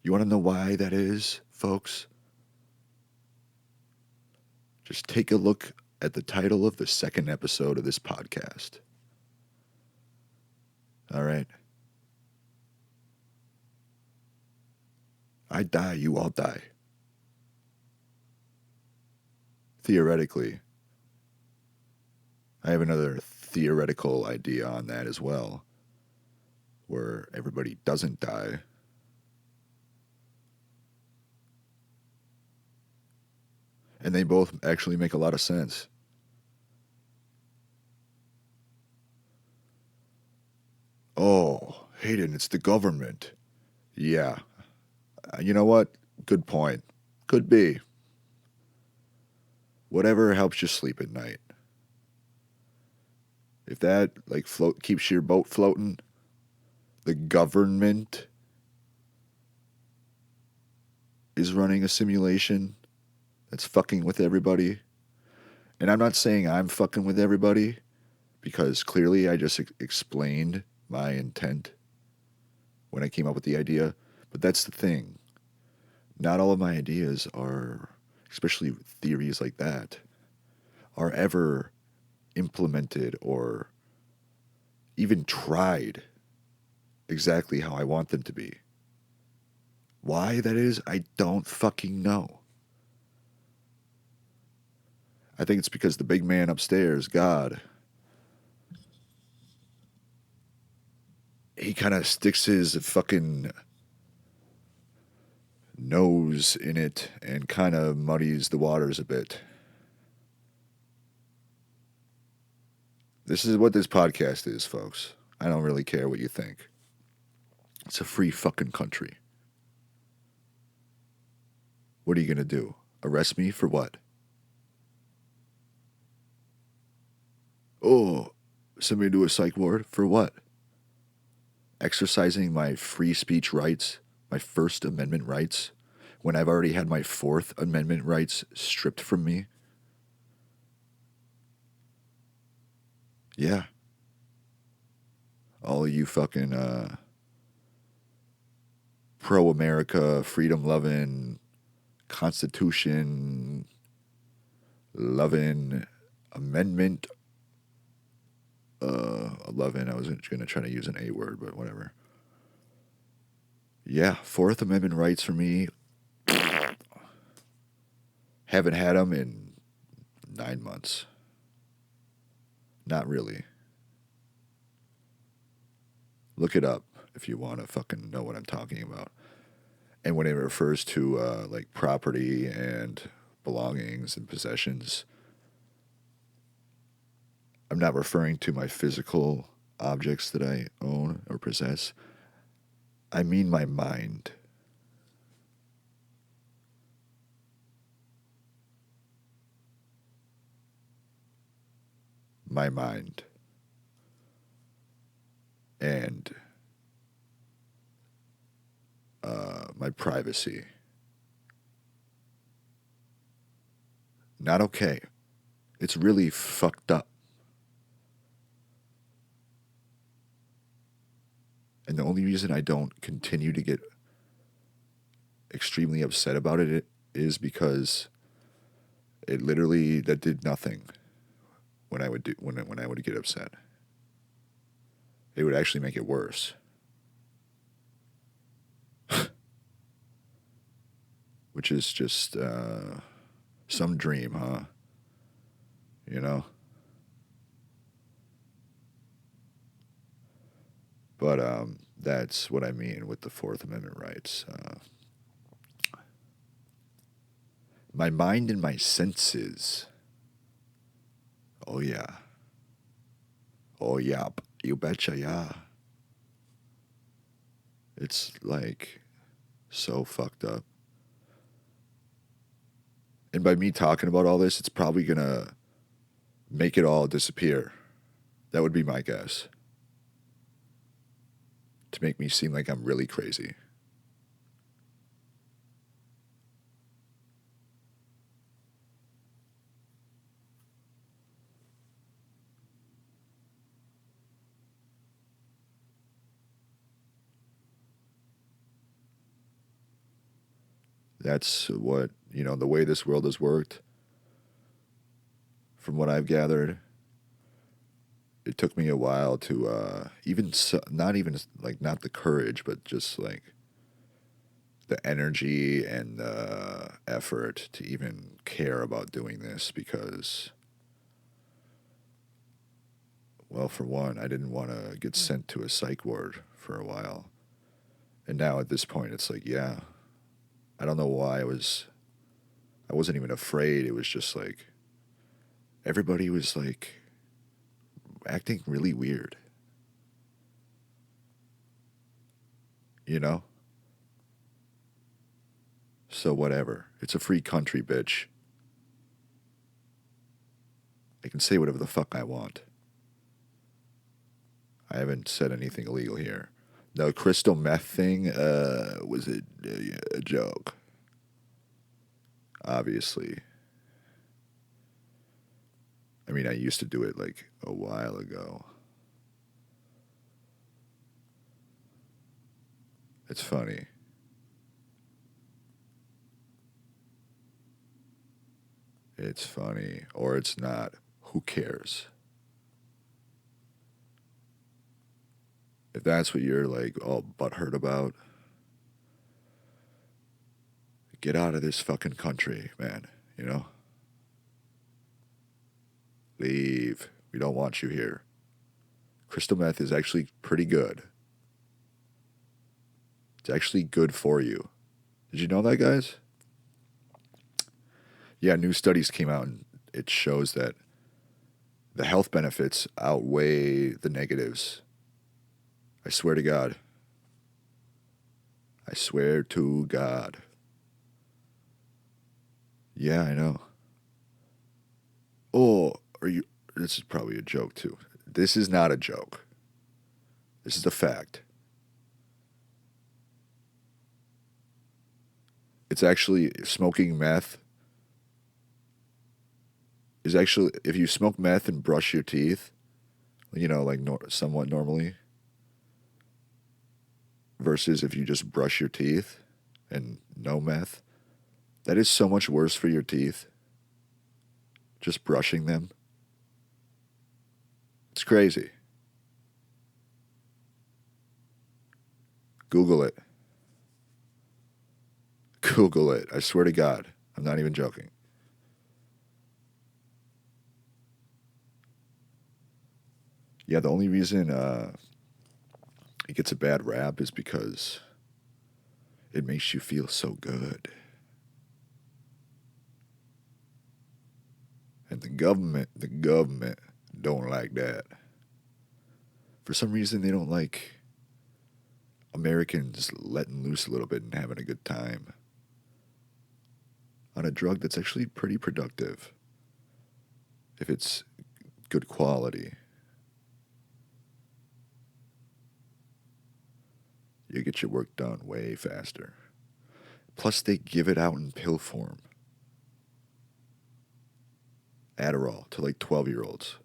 You want to know why that is, folks? Just take a look at the title of the second episode of this podcast. All right? I die, you all die. Theoretically. I have another theoretical idea on that as well, where everybody doesn't die. And they both actually make a lot of sense. Oh, Hayden, it's the government. Yeah. You know what? Good point. Could be. Whatever helps you sleep at night. If that like keeps your boat floating, the government is running a simulation that's fucking with everybody. And I'm not saying I'm fucking with everybody, because clearly I just explained my intent when I came up with the idea. But that's the thing. Not all of my ideas are, especially theories like that, are ever implemented or even tried exactly how I want them to be. Why that is, I don't fucking know. I think it's because the big man upstairs, God, he kind of sticks his fucking nose in it and kind of muddies the waters a bit. This is what this podcast is, folks. I don't really care what you think. It's a free fucking country. What are you going to do? Arrest me for what? Oh, send me to a psych ward for what? Exercising my free speech rights, my First Amendment rights, when I've already had my Fourth Amendment rights stripped from me? Yeah. All of you fucking pro-America, freedom-loving, Constitution-loving, Amendment 11. I was going to try to use an A word, but whatever. Yeah, Fourth Amendment rights for me. Haven't had them in 9 months. Not really. Look it up if you want to fucking know what I'm talking about. And when it refers to like property and belongings and possessions, I'm not referring to my physical objects that I own or possess. I mean my mind. My mind. And my privacy. Not okay. It's really fucked up. And the only reason I don't continue to get extremely upset about it is because it literally that did nothing when I would get upset. It would actually make it worse. Which is just some dream, huh? You know? But that's what I mean with the Fourth Amendment rights. My mind and my senses. Oh, yeah. Oh, yeah. You betcha, yeah. It's like so fucked up. And by me talking about all this, it's probably going to make it all disappear. That would be my guess. To make me seem like I'm really crazy. That's what, the way this world has worked. From what I've gathered, it took me a while to not the courage, but just like the energy and the effort to even care about doing this because, well, for one, I didn't want to get sent to a psych ward for a while. And now at this point, it's like, yeah, I don't know why I wasn't even afraid. It was just like, everybody was like acting really weird. You know? So whatever. It's a free country, bitch. I can say whatever the fuck I want. I haven't said anything illegal here. The crystal meth thing was a joke. Obviously. I mean, I used to do it like a while ago. It's funny. It's funny. Or it's not. Who cares? If that's what you're like all butthurt about, get out of this fucking country, man. You know? Leave. We don't want you here. Crystal meth is actually pretty good. It's actually good for you. Did you know that, guys? Yeah, new studies came out and it shows that the health benefits outweigh the negatives. I swear to God. I swear to God. Yeah, I know. Oh, are you... This is probably a joke, too. This is not a joke. This is a fact. It's actually... Smoking meth is actually... If you smoke meth and brush your teeth, you know, like somewhat normally, versus if you just brush your teeth and no meth, that is so much worse for your teeth. Just brushing them. It's crazy. Google it. Google it. I swear to God. I'm not even joking. Yeah, the only reason it gets a bad rap is because it makes you feel so good. And the government don't like that. For some reason, they don't like Americans letting loose a little bit and having a good time on a drug that's actually pretty productive if it's good quality. You get your work done way faster. Plus, they give it out in pill form. Adderall to like 12-year-olds.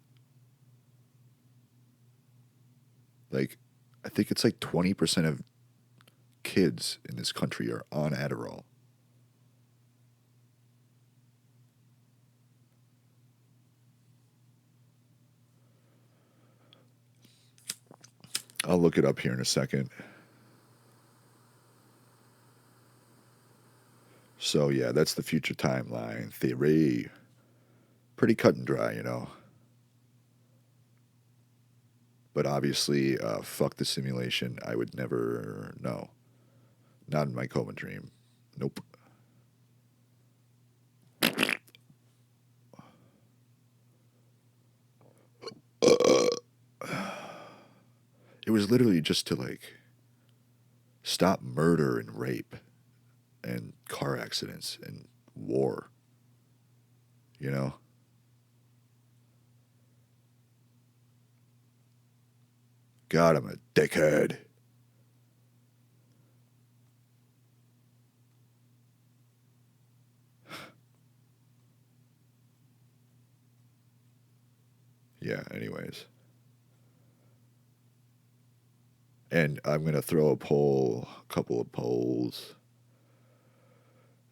Like, I think it's like 20% of kids in this country are on Adderall. I'll look it up here in a second. So, yeah, that's the future timeline theory. Pretty cut and dry, you know. But obviously, fuck the simulation. I would never know. Not in my coma dream. Nope. It was literally just to, like, stop murder and rape and car accidents and war. You know? God, I'm a dickhead. Yeah, anyways. And I'm going to throw a couple of polls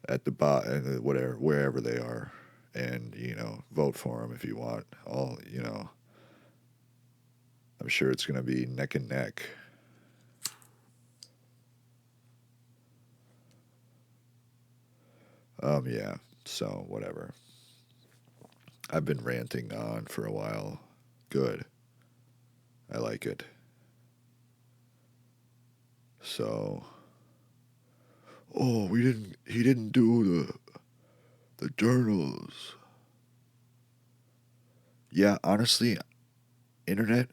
at the bottom, whatever, wherever they are. And, you know, vote for them if you want. You know, I'm sure it's going to be neck and neck. Yeah, so whatever. I've been ranting on for a while. Good. I like it. So, he didn't do the journals. Yeah, honestly, internet,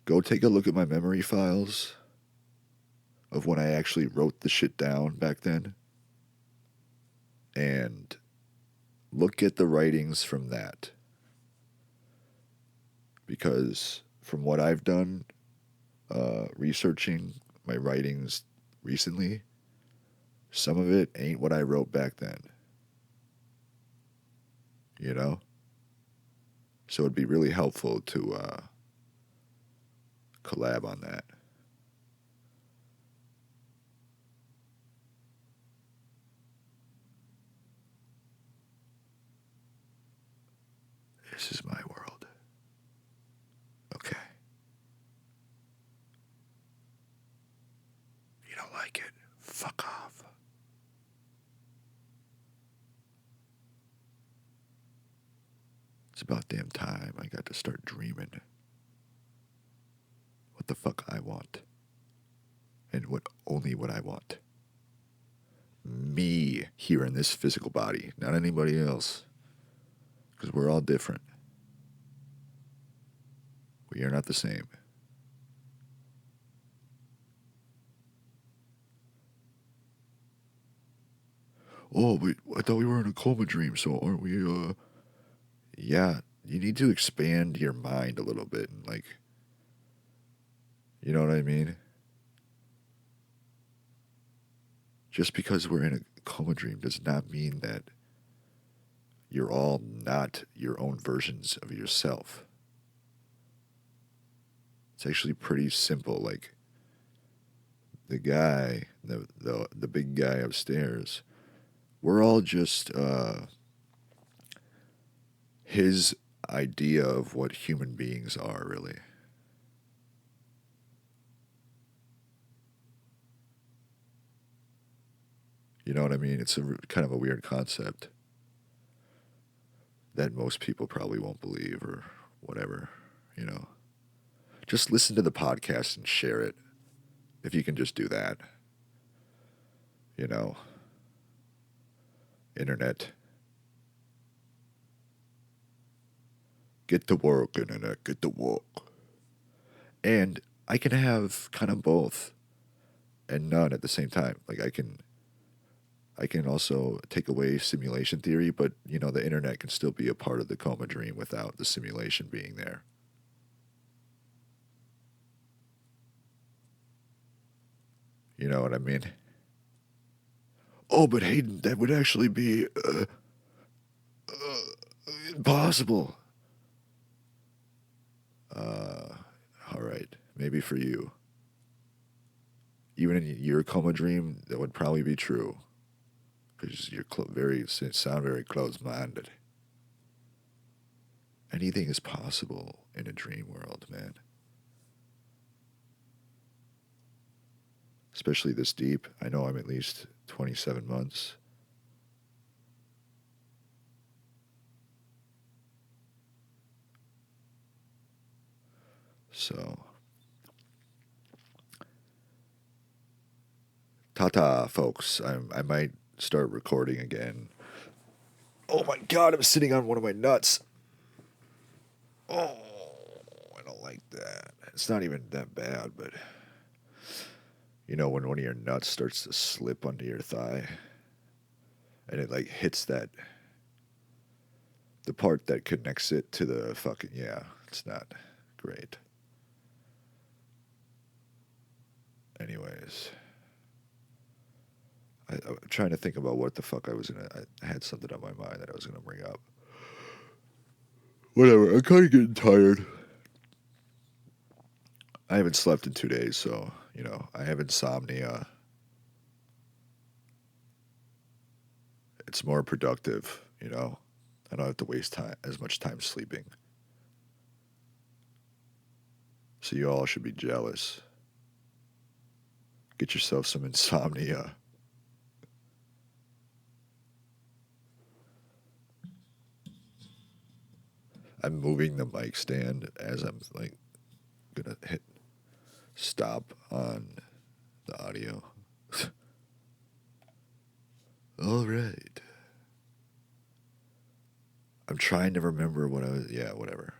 go take a look at my memory files of when I actually wrote the shit down back then. And look at the writings from that. Because from what I've done, researching my writings recently, some of it ain't what I wrote back then. You know? So it'd be really helpful to collab on that. This is my world. Okay. You don't like it? Fuck off. It's about damn time I got to start dreaming what the fuck I want. And only what I want. Me here in this physical body, not anybody else. Because we're all different. We are not the same. Oh, I thought we were in a coma dream, so aren't we, Yeah, you need to expand your mind a little bit and, like, you know what I mean? Just because we're in a coma dream does not mean that you're all not your own versions of yourself. It's actually pretty simple. Like, the guy, the big guy upstairs, we're all just his idea of what human beings are, really. You know what I mean? It's kind of a weird concept that most people probably won't believe or whatever, you know. Just listen to the podcast and share it, if you can just do that. You know, internet. Get to work, internet, get to work. And I can have kind of both and none at the same time. Like, I can also take away simulation theory, but, you know, the internet can still be a part of the coma dream without the simulation being there. You know what I mean? Oh, but Hayden, that would actually be impossible. All right, maybe for you. Even in your coma dream, that would probably be true. Because you're sound very closed-minded. Anything is possible in a dream world, man. Especially this deep. I know I'm at least 27 months. So, ta-ta, folks. I might start recording again. Oh my God, I'm sitting on one of my nuts. Oh, I don't like that. It's not even that bad, but you know when one of your nuts starts to slip under your thigh and it like hits the part that connects it to the fucking, yeah, it's not great. Anyways, I'm trying to think about what the fuck I had something on my mind that I was gonna bring up. Whatever, I'm kind of getting tired. I haven't slept in 2 days, so, you know, I have insomnia. It's more productive, you know. I don't have to waste as much time sleeping. So you all should be jealous. Get yourself some insomnia. I'm moving the mic stand as I'm like gonna hit stop on the audio. All right. I'm trying to remember what I was. Yeah, whatever.